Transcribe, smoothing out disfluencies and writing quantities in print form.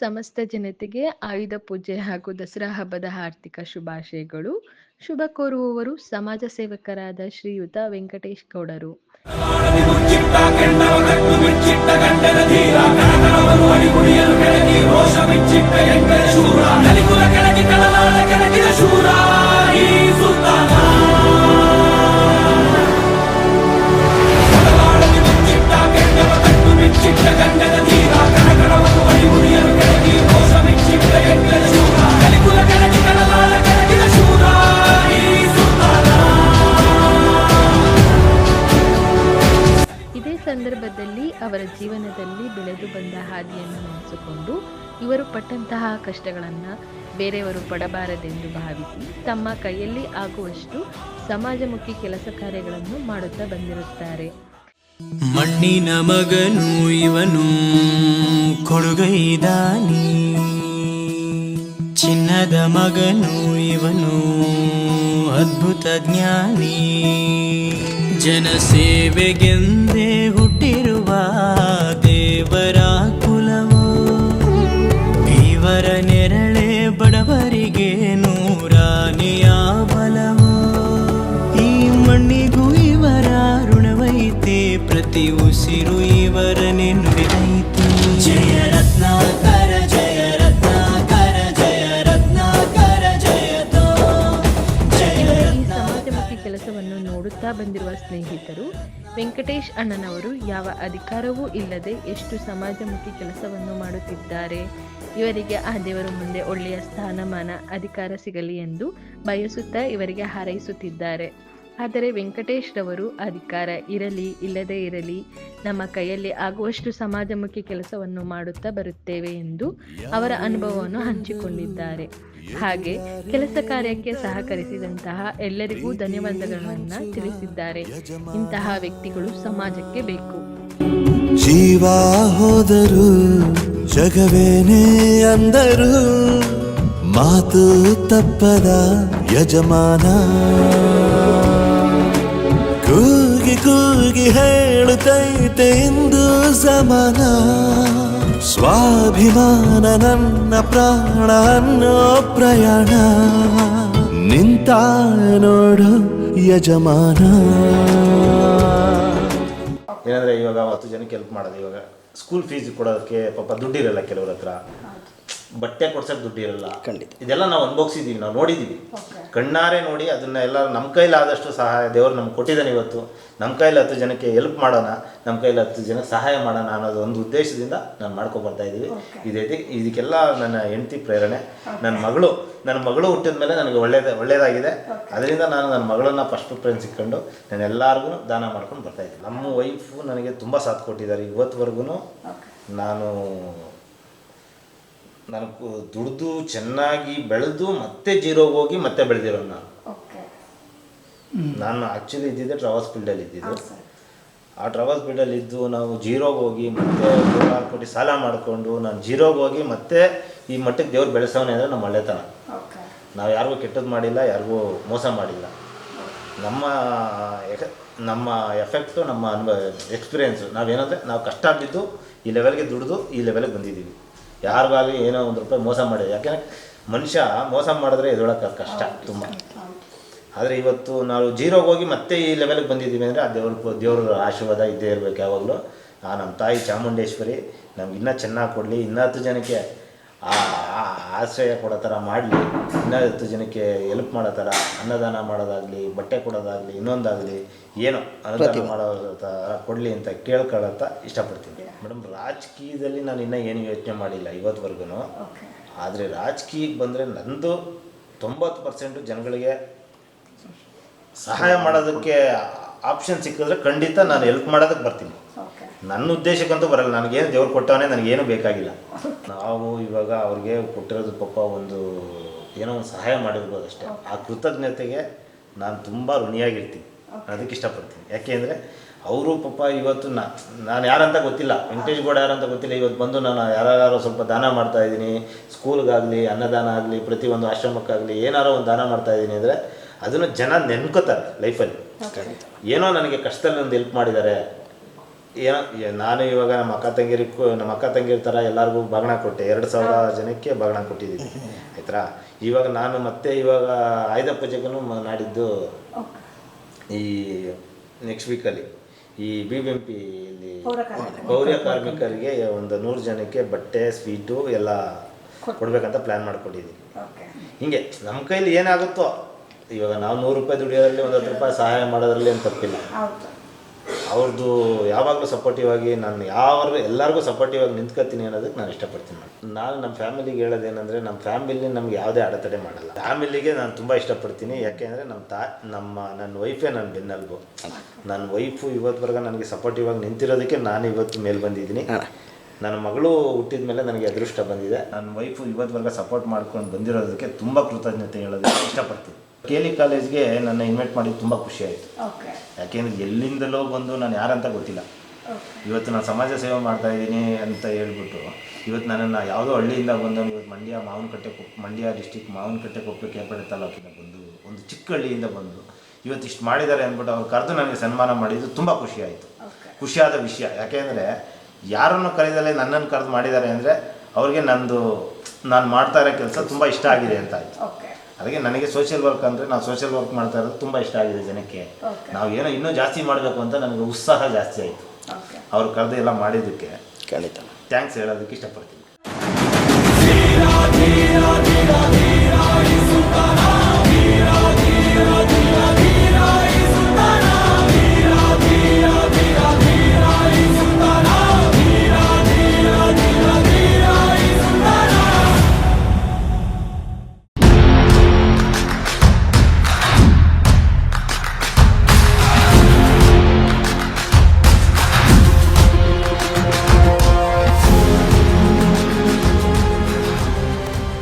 ಸಮಸ್ತ ಜನತೆಗೆ ಆಯುಧ ಪೂಜೆ ಹಾಗೂ ದಸರಾ ಹಬ್ಬದ ಆರ್ಥಿಕ ಶುಭಾಶಯಗಳು. ಶುಭ ಕೋರುವವರು ಸಮಾಜ ಸೇವಕರಾದ ಶ್ರೀಯುತ ವೆಂಕಟೇಶ್ ಗೌಡರು. ಇದೇ ಸಂದರ್ಭದಲ್ಲಿ ಅವರ ಜೀವನದಲ್ಲಿ ಬೆಳೆದು ಬಂದ ಹಾದಿಯನ್ನು ನೆನೆಸಿಕೊಂಡು ಇವರು ಪಟ್ಟಂತಹ ಕಷ್ಟಗಳನ್ನು ಬೇರೆಯವರು ಪಡಬಾರದೆಂದು ಭಾವಿಸಿ ತಮ್ಮ ಕೈಯಲ್ಲಿ ಆಗುವಷ್ಟು ಸಮಾಜಮುಖಿ ಕೆಲಸ ಕಾರ್ಯಗಳನ್ನು ಮಾಡುತ್ತಾ ಬಂದಿರುತ್ತಾರೆ. ಮಣ್ಣಿನ ಮಗನು ಇವನು ಕೊಡುಗೈದಾನಿ, ಚಿನ್ನದ ಮಗನು ಇವನು ಅದ್ಭುತ ಜ್ಞಾನಿ. ಜನಸೇವೆಗೆಂದೇ ಹುಟ್ಟಿರುವ ದೇವರ ಕುಲವು, ಇವರ ನೆರಳೆ ಬಡವರಿಗೆ ನೂರಾನೆಯ ಬಲವು. ಈ ಮಣ್ಣಿಗೂ ಇವರ ಋಣವೈತೆ, ಪ್ರತಿ ಉಸಿರು ಇವರನ್ನೇ ನುಡಿದೈತೆ. ಜಯ ರತ್ನಾಕರ ಜಯ ರತ್ನಾಕರ ಜಯ ರತ್ನಾಕರ ಜಯತೋ ಜಯ. ಈ ಸಮಾಜಮುಖಿ ಕೆಲಸವನ್ನು ನೋಡುತ್ತಾ ಬಂದಿರುವ ಸ್ನೇಹಿತರು, ವೆಂಕಟೇಶ್ ಅಣ್ಣನವರು ಯಾವ ಅಧಿಕಾರವೂ ಇಲ್ಲದೆ ಎಷ್ಟು ಸಮಾಜಮುಖಿ ಕೆಲಸವನ್ನು ಮಾಡುತ್ತಿದ್ದಾರೆ. ಇವರಿಗೆ ಆ ದೇವರು ಮುಂದೆ ಒಳ್ಳೆಯ ಸ್ಥಾನಮಾನ ಅಧಿಕಾರ ಸಿಗಲಿ ಎಂದು ಬಯಸುತ್ತಾ ಇವರಿಗೆ ಹಾರೈಸುತ್ತಿದ್ದಾರೆ. ಆದರೆ ವೆಂಕಟೇಶ್ ರವರು ಅಧಿಕಾರ ಇರಲಿ ಇಲ್ಲದೇ ಇರಲಿ, ನಮ್ಮ ಕೈಯಲ್ಲಿ ಆಗುವಷ್ಟು ಸಮಾಜಮುಖಿ ಕೆಲಸವನ್ನು ಮಾಡುತ್ತಾ ಬರುತ್ತೇವೆ ಎಂದು ಅವರ ಅನುಭವವನ್ನು ಹಂಚಿಕೊಂಡಿದ್ದಾರೆ. ಹಾಗೆ ಕೆಲಸ ಕಾರ್ಯಕ್ಕೆ ಸಹಕರಿಸಿದಂತಹ ಎಲ್ಲರಿಗೂ ಧನ್ಯವಾದಗಳನ್ನು ತಿಳಿಸಿದ್ದಾರೆ. ಇಂತಹ ವ್ಯಕ್ತಿಗಳು ಸಮಾಜಕ್ಕೆ ಬೇಕು. ಜೀವ ಹೋದರು ಜಗವೇನೇ ಅಂದರು, ಮಾತು ತಪ್ಪದ ಯಜಮಾನ. ಕೂಗಿ ಕೂಗಿ ಹೇಳುತ್ತೈತೆ ಇಂದು ಸಮಾನ, ಸ್ವಾಭಿಮಾನ ನನ್ನ ಪ್ರಾಣ ಅನ್ನೋ ಪ್ರಯಾಣ. ನಿಂತ ನೋಡು ಯಜಮಾನ. ಏನಂದರೆ ಇವಾಗ 10 ಜನಕ್ಕೆ ಹೆಲ್ಪ್ ಮಾಡೋದು. ಇವಾಗ ಸ್ಕೂಲ್ ಫೀಸ್ ಕೊಡೋದಕ್ಕೆ ಪಾಪ ದುಡ್ಡಿರಲ್ಲ, ಕೆಲವ್ರ ಹತ್ರ ಬಟ್ಟೆ ಕೊಡ್ಸೋಕೆ ದುಡ್ಡಿರಲ್ಲ. ಖಂಡಿತ ಇದೆಲ್ಲ ನಾವು ಅನುಭವಿಸಿದ್ದೀವಿ, ನಾವು ನೋಡಿದ್ದೀವಿ, ಕಣ್ಣಾರೆ ನೋಡಿ. ಅದನ್ನ ಎಲ್ಲ ನಮ್ಮ ಕೈಲಾದಷ್ಟು ಸಹಾಯ ದೇವರು ನಮ್ಗೆ ಕೊಟ್ಟಿದ್ದಾನೆ. ಇವತ್ತು ನಮ್ಮ ಕೈಲಿ 10 ಜನಕ್ಕೆ ಹೆಲ್ಪ್ ಮಾಡೋಣ, ನಮ್ಮ ಕೈಲಿ 10 ಜನಕ್ಕೆ ಸಹಾಯ ಮಾಡೋಣ ಅನ್ನೋದು ಒಂದು ಉದ್ದೇಶದಿಂದ ನಾನು ಮಾಡ್ಕೊಬರ್ತಾ ಇದ್ದೀವಿ. ಇದಕ್ಕೆಲ್ಲ ನನ್ನ ಹೆಂಡತಿ ಪ್ರೇರಣೆ. ನನ್ನ ಮಗಳು ಹುಟ್ಟಿದ ಮೇಲೆ ನನಗೆ ಒಳ್ಳೇದಾಗಿದೆ. ಅದರಿಂದ ನಾನು ನನ್ನ ಮಗಳನ್ನ ಫಸ್ಟ್ ಪ್ರಿಫರೆನ್ಸ್ ಇಟ್ಕೊಂಡು ನಾನು ಎಲ್ಲರಿಗೂ ದಾನ ಮಾಡ್ಕೊಂಡು ಬರ್ತಾಯಿದ್ದೀನಿ. ನಮ್ಮ ವೈಫು ನನಗೆ ತುಂಬ ಸಾಥ್ ಕೊಟ್ಟಿದ್ದಾರೆ. ಇವತ್ತುವರೆಗೂ ನಾನು ದುಡ್ದು ಚೆನ್ನಾಗಿ ಬೆಳೆದು ಮತ್ತೆ ಜೀರೋಗೆ ಹೋಗಿ ಮತ್ತೆ ಬೆಳೆದಿರೋ ನಾನು ಆ್ಯಕ್ಚುಲಿ ಇದ್ದಿದ್ದೆ ಟ್ರಾವಲ್ಸ್ ಫೀಲ್ಡಲ್ಲಿ ಇದ್ದಿದ್ದು. ಆ ಟ್ರಾವಲ್ಸ್ ಫೀಲ್ಡಲ್ಲಿ ಇದ್ದು ನಾವು ಜೀರೋಗೆ ಹೋಗಿ ಮತ್ತೆ 6 ಕೋಟಿ ಸಾಲ ಮಾಡಿಕೊಂಡು ನಾನು ಜೀರೋಗೆ ಹೋಗಿ ಮತ್ತೆ ಈ ಮಟ್ಟಕ್ಕೆ ದೇವ್ರು ಬೆಳೆಸೋನೆ ಅಂದರೆ ನಮ್ಮ ಒಳ್ಳೆತನ. ನಾವು ಯಾರಿಗೂ ಕೆಟ್ಟದ್ದು ಮಾಡಿಲ್ಲ, ಯಾರಿಗೂ ಮೋಸ ಮಾಡಿಲ್ಲ. ನಮ್ಮ ಎಫೆಕ್ಟು, ನಮ್ಮ ಎಕ್ಸ್ಪೀರಿಯೆನ್ಸು, ನಾವೇನಂದರೆ ನಾವು ಕಷ್ಟ ಬಿದ್ದು ಈ ಲೆವೆಲ್ಗೆ ದುಡಿದು ಈ ಲೆವೆಲ್ಗೆ ಬಂದಿದ್ದೀವಿ. ಯಾರಿಗಾಗಲಿ ಏನೋ 1 ರೂಪಾಯಿ ಮೋಸ ಮಾಡಿದೆ. ಯಾಕೆಂದರೆ ಮನುಷ್ಯ ಮೋಸ ಮಾಡಿದ್ರೆ ಎದುಳಕ್ಕೆ ಕಷ್ಟ ತುಂಬ. ಆದರೆ ಇವತ್ತು ನಾವು ಜೀರೋಗೆ ಹೋಗಿ ಮತ್ತೆ ಈ ಲೆವೆಲ್ಗೆ ಬಂದಿದ್ದೀವಿ ಅಂದರೆ ಆ ದೇವ್ರ ಆಶೀರ್ವಾದ ಇದ್ದೇ ಇರಬೇಕು ಯಾವಾಗಲೂ. ನಮ್ಮ ತಾಯಿ ಚಾಮುಂಡೇಶ್ವರಿ ನಮ್ಗೆ ಇನ್ನೂ ಚೆನ್ನಾಗಿ ಕೊಡಲಿ, ಇನ್ನೂ 10 ಜನಕ್ಕೆ ಆಶ್ರಯ ಕೊಡೋ ಥರ ಮಾಡಲಿ, ಇನ್ನೂ 10 ಜನಕ್ಕೆ ಹೆಲ್ಪ್ ಮಾಡೋ ಥರ, ಅನ್ನದಾನ ಮಾಡೋದಾಗಲಿ, ಬಟ್ಟೆ ಕೊಡೋದಾಗಲಿ, ಇನ್ನೊಂದಾಗಲಿ ಏನೋ ಅನುದಾನ ಮಾಡೋ ಥರ ಕೊಡಲಿ ಅಂತ ಕೇಳ್ಕೊಳ್ಳೋಂತ ಇಷ್ಟಪಡ್ತೀನಿ. ಮೇಡಮ್, ರಾಜಕೀಯದಲ್ಲಿ ನಾನು ಇನ್ನೂ ಏನು ಯೋಚನೆ ಮಾಡಿಲ್ಲ ಇವತ್ತುವರೆಗೂ. ಆದರೆ ರಾಜಕೀಯಕ್ಕೆ ಬಂದರೆ ನಂದು 90% ಜನಗಳಿಗೆ ಸಹಾಯ ಮಾಡೋದಕ್ಕೆ ಆಪ್ಷನ್ ಸಿಕ್ಕಿದ್ರೆ ಖಂಡಿತ ನಾನು ಹೆಲ್ಪ್ ಮಾಡೋದಕ್ಕೆ ಬರ್ತೀನಿ. ನನ್ನ ಉದ್ದೇಶಕ್ಕಂತೂ ಬರಲ್ಲ. ನನಗೇನು ದೇವ್ರು ಕೊಟ್ಟವನೇ, ನನಗೇನು ಬೇಕಾಗಿಲ್ಲ. ನಾವು ಇವಾಗ ಅವ್ರಿಗೆ ಕೊಟ್ಟಿರೋದು ಪಾಪ ಏನೋ ಒಂದು ಸಹಾಯ ಮಾಡಿರ್ಬೋದು ಅಷ್ಟೇ. ಆ ಕೃತಜ್ಞತೆಗೆ ನಾನು ತುಂಬ ಋಣಿಯಾಗಿರ್ತೀನಿ. ಅದಕ್ಕೆ ಇಷ್ಟಪಡ್ತೀನಿ. ಯಾಕೆಂದರೆ ಅವರು ಪಾಪ ಇವತ್ತು ನಾನು ಯಾರಂತ ಗೊತ್ತಿಲ್ಲ, ವೆಂಕಟೇಶ್ ಗೌಡ ಯಾರಂತ ಗೊತ್ತಿಲ್ಲ. ಇವತ್ತು ಬಂದು ನಾನು ಯಾರು ಸ್ವಲ್ಪ ದಾನ ಮಾಡ್ತಾಯಿದ್ದೀನಿ, ಸ್ಕೂಲ್ಗಾಗಲಿ, ಅನ್ನದಾನ ಆಗಲಿ, ಪ್ರತಿಯೊಂದು ಆಶ್ರಮಕ್ಕಾಗಲಿ ಏನಾರೋ ಒಂದು ದಾನ ಮಾಡ್ತಾಯಿದ್ದೀನಿ ಅಂದರೆ ಅದನ್ನು ಜನ ನೆನ್ಕೋತಾರೆ ಲೈಫಲ್ಲಿ. ಏನೋ ನನಗೆ ಕಷ್ಟದಲ್ಲಿ ಒಂದು ಹೆಲ್ಪ್ ಮಾಡಿದ್ದಾರೆ, ನಾನು ಇವಾಗ ನಮ್ಮ ಅಕ್ಕ ತಂಗಿರ ಥರ ಎಲ್ಲರಿಗೂ ಬಾಗಣ ಕೊಟ್ಟೆ, 2,000 ಜನಕ್ಕೆ ಬಾಗಣ ಕೊಟ್ಟಿದ್ದೀನಿ ಆಯ್ತಾ. ಇವಾಗ ನಾನು ಮತ್ತೆ ಇವಾಗ ಆಯುಧ ಪೂಜೆಗೂ ನಾಡಿದ್ದು ಈ ನೆಕ್ಸ್ಟ್ ವೀಕಲ್ಲಿ ಈ BBMPಯಲ್ಲಿ ಪೌರ ಕಾರ್ಮಿಕರಿಗೆ ಒಂದು 100 ಜನಕ್ಕೆ ಬಟ್ಟೆ ಸ್ವೀಟು ಎಲ್ಲ ಕೊಡಬೇಕಂತ ಪ್ಲ್ಯಾನ್ ಮಾಡ್ಕೊಂಡಿದ್ದೀನಿ. ಹಿಂಗೆ ನಮ್ಮ ಕೈಲಿ ಏನಾಗುತ್ತೋ, ಇವಾಗ ನಾವು 100 ರೂಪಾಯಿ ದುಡಿಯೋದ್ರಲ್ಲಿ 10 ರೂಪಾಯಿ ಸಹಾಯ ಮಾಡೋದ್ರಲ್ಲಿ ಏನು ತಪ್ಪಿಲ್ಲ. ಅವ್ರದ್ದು ಯಾವಾಗಲೂ ಸಪೋರ್ಟಿವ್ ಆಗಿ ನಾನು ಎಲ್ಲರಿಗೂ ಸಪೋರ್ಟಿವ್ ಆಗಿ ನಿಂತ್ಕೊತೀನಿ ಅನ್ನೋದಕ್ಕೆ ನಾನು ಇಷ್ಟಪಡ್ತೀನಿ. ನಾನು ನಮ್ಮ ಫ್ಯಾಮಿಲಿಗೆ ಹೇಳೋದೇನೆಂದರೆ, ನಮ್ಮ ಫ್ಯಾಮಿಲಿ ನಮ್ಗೆ ಯಾವುದೇ ಅಡೆತಡೆ ಮಾಡಲ್ಲ. ಫ್ಯಾಮಿಲಿಗೆ ನಾನು ತುಂಬ ಇಷ್ಟಪಡ್ತೀನಿ. ಯಾಕೆಂದರೆ ನನ್ನ ವೈಫೇ ನನ್ನ ಬೆನ್ನೆಲುಬು. ನನ್ನ ವೈಫು ಇವತ್ತುವರೆಗೆ ನನಗೆ ಸಪೋರ್ಟಿವ್ ಆಗಿ ನಿಂತಿರೋದಕ್ಕೆ ನಾನು ಇವತ್ತು ಮೇಲೆ ಬಂದಿದ್ದೀನಿ. ನನ್ನ ಮಗಳು ಹುಟ್ಟಿದ ಮೇಲೆ ನನಗೆ ಅದೃಷ್ಟ ಬಂದಿದೆ. ನನ್ನ ವೈಫು ಇವತ್ತುವರೆಗೆ ಸಪೋರ್ಟ್ ಮಾಡ್ಕೊಂಡು ಬಂದಿರೋದಕ್ಕೆ ತುಂಬ ಕೃತಜ್ಞತೆ ಹೇಳೋದಕ್ಕೆ ಇಷ್ಟಪಡ್ತೀನಿ. KLE ಕಾಲೇಜ್ಗೆ ನನ್ನ ಇನ್ವೈಟ್ ಮಾಡಿ ತುಂಬ ಖುಷಿ ಆಯಿತು. ಯಾಕೆಂದರೆ ಎಲ್ಲಿಂದಲೋ ಬಂದು ನಾನು ಯಾರಂತ ಗೊತ್ತಿಲ್ಲ, ಇವತ್ತು ನಾನು ಸಮಾಜ ಸೇವೆ ಮಾಡ್ತಾಯಿದ್ದೀನಿ ಅಂತ ಹೇಳ್ಬಿಟ್ಟು ಇವತ್ತು ನನ್ನನ್ನು ಯಾವುದೋ ಹಳ್ಳಿಯಿಂದ ಬಂದು ಇವತ್ತು ಮಂಡ್ಯ ಡಿಸ್ಟಿಕ್ ಮಾವನಕಟ್ಟೆ ಕೊಪ್ಪಳ ಕೇರ್ಪೇಟೆ ತಾಲೂಕಿಂದ ಬಂದು ಒಂದು ಚಿಕ್ಕ ಹಳ್ಳಿಯಿಂದ ಬಂದು ಇವತ್ತು ಇಷ್ಟು ಮಾಡಿದ್ದಾರೆ ಅಂದ್ಬಿಟ್ಟು ಅವ್ರು ಕರೆದು ನನಗೆ ಸನ್ಮಾನ ಮಾಡಿದ್ದು ತುಂಬ ಖುಷಿ ಆಯಿತು. ಖುಷಿಯಾದ ವಿಷಯ. ಯಾಕೆಂದರೆ ಯಾರನ್ನು ಕರೆದಲ್ಲೇ ನನ್ನನ್ನು ಕರೆದು ಮಾಡಿದ್ದಾರೆ ಅಂದರೆ ಅವ್ರಿಗೆ ನಾನು ಮಾಡ್ತಾ ಇರೋ ಕೆಲಸ ತುಂಬ ಇಷ್ಟ ಆಗಿದೆ ಅಂತ ಆಯಿತು. ಅದಕ್ಕೆ ನನಗೆ ಸೋಷಿಯಲ್ ವರ್ಕ್ ಅಂದರೆ ನಾವು ಸೋಷಿಯಲ್ ವರ್ಕ್ ಮಾಡ್ತಾ ಇರೋದು ತುಂಬ ಇಷ್ಟ ಆಗಿದೆ ಜನಕ್ಕೆ. ನಾವು ಏನೋ ಇನ್ನೂ ಜಾಸ್ತಿ ಮಾಡಬೇಕು ಅಂತ ನನಗೆ ಉತ್ಸಾಹ ಜಾಸ್ತಿ ಆಯಿತು. ಅವ್ರು ಕರೆದು ಎಲ್ಲ ಮಾಡಿದ್ದಕ್ಕೆ ಥ್ಯಾಂಕ್ಸ್ ಹೇಳೋದಕ್ಕೆ ಇಷ್ಟಪಡ್ತೀನಿ.